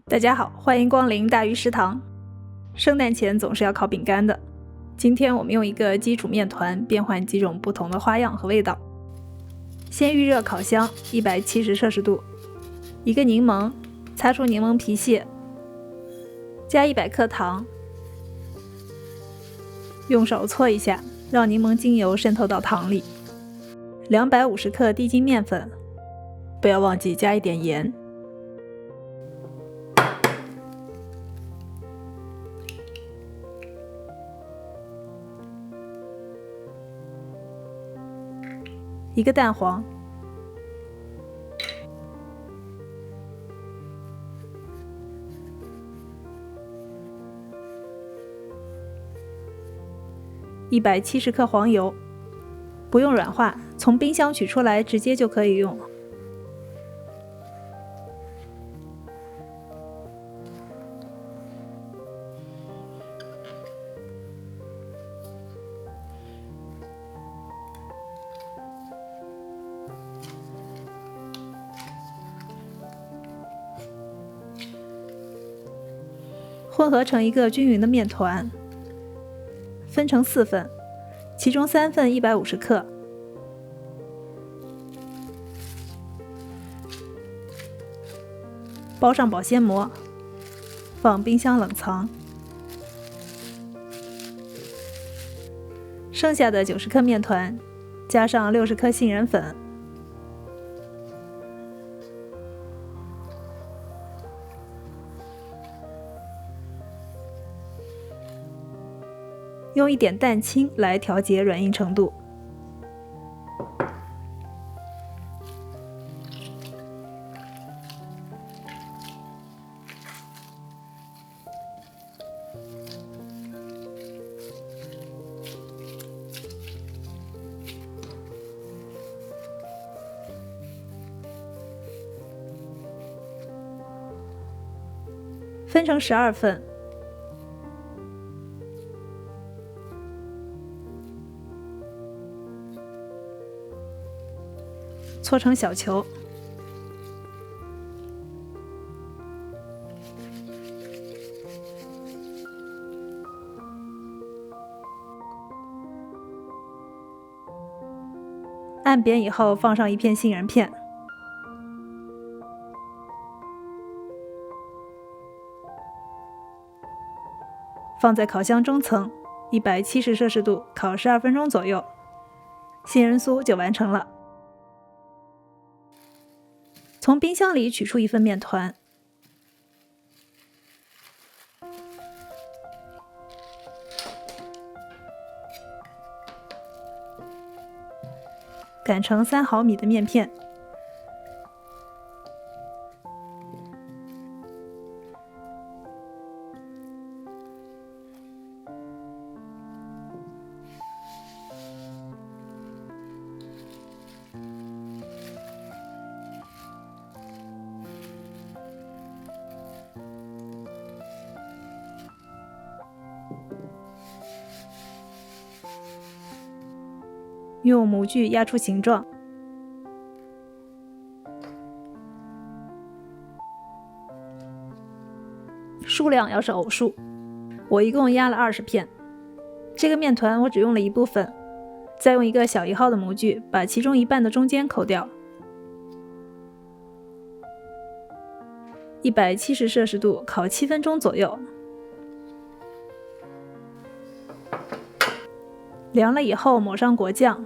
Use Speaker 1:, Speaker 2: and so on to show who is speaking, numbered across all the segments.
Speaker 1: 大家好，欢迎光临大鱼食堂。圣诞前总是要烤饼干的，今天我们用一个基础面团变换几种不同的花样和味道。先预热烤箱170摄氏度，一个柠檬，擦出柠檬皮屑，加100克糖，用手搓一下，让柠檬精油渗透到糖里。250克低筋面粉，不要忘记加一点盐。一个蛋黄，170克黄油，不用软化，从冰箱取出来直接就可以用。混合成一个均匀的面团，分成4份，其中3份150克。包上保鲜膜，放冰箱冷藏。剩下的90克面团，加上60克杏仁粉。用一点蛋清来调节软硬程度。分成12份。搓成小球，按扁以后放上一片杏仁片，放在烤箱中层170摄氏度烤12分钟左右，杏仁酥就完成了。从冰箱里取出一份面团，擀成3毫米的面片，用模具压出形状，数量要是偶数。我一共压了20片，这个面团我只用了一部分，再用一个小1号的模具把其中一半的中间抠掉。170摄氏度烤7分钟左右，凉了以后抹上果酱，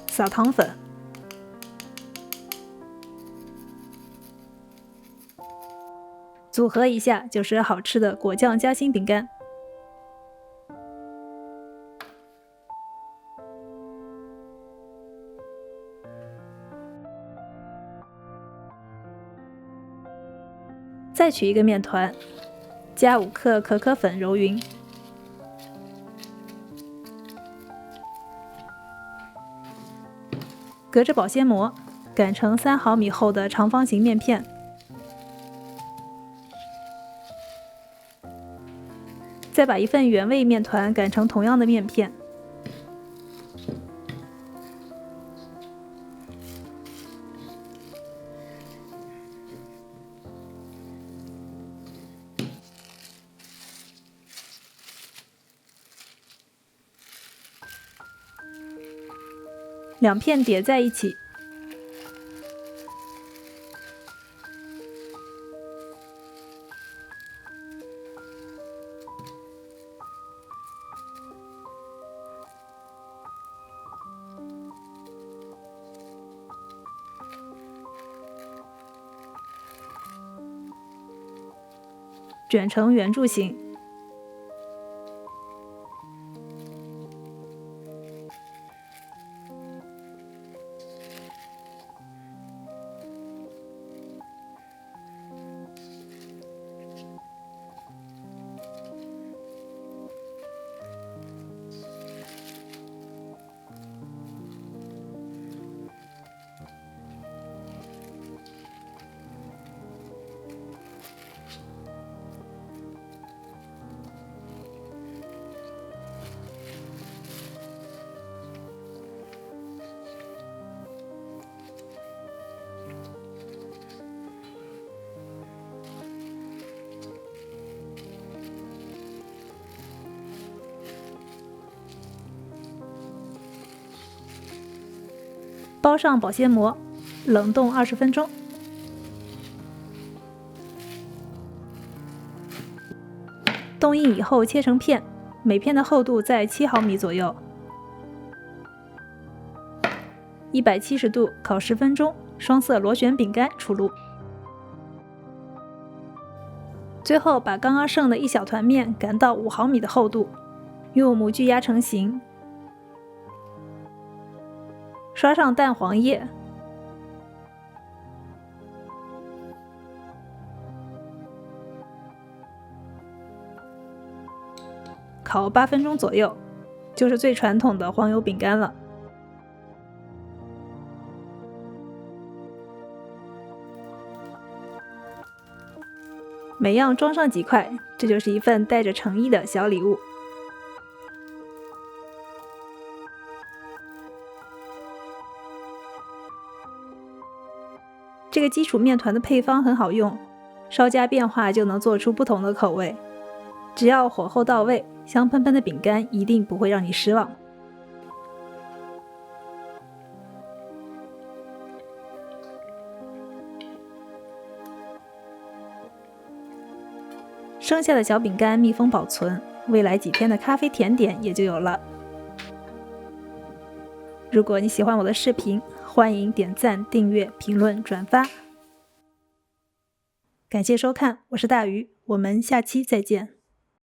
Speaker 1: 撒糖粉，组合一下就是好吃的果酱夹心饼干。再取一个面团，加5克可可粉揉匀，隔着保鲜膜擀成3毫米厚的长方形面片，再把一份原味面团擀成同样的面片， 2片叠在一起。卷成圆柱形。包上保鲜膜，冷冻20分钟。冻硬以后切成片，每片的厚度在7毫米左右。170度烤10分钟，双色螺旋饼干出炉。最后把刚刚剩的一小团面擀到5毫米的厚度，用模具压成形。刷上蛋黄液，烤8分钟左右，就是最传统的黄油饼干了。每样装上几块，这就是一份带着诚意的小礼物。这个基础面团的配方很好用，稍加变化就能做出不同的口味。只要火候到位，香喷喷的饼干一定不会让你失望。剩下的小饼干密封保存，未来几天的咖啡甜点也就有了。如果你喜欢我的视频，欢迎点赞、订阅、评论、转发。感谢收看，我是大鱼，我们下期再见。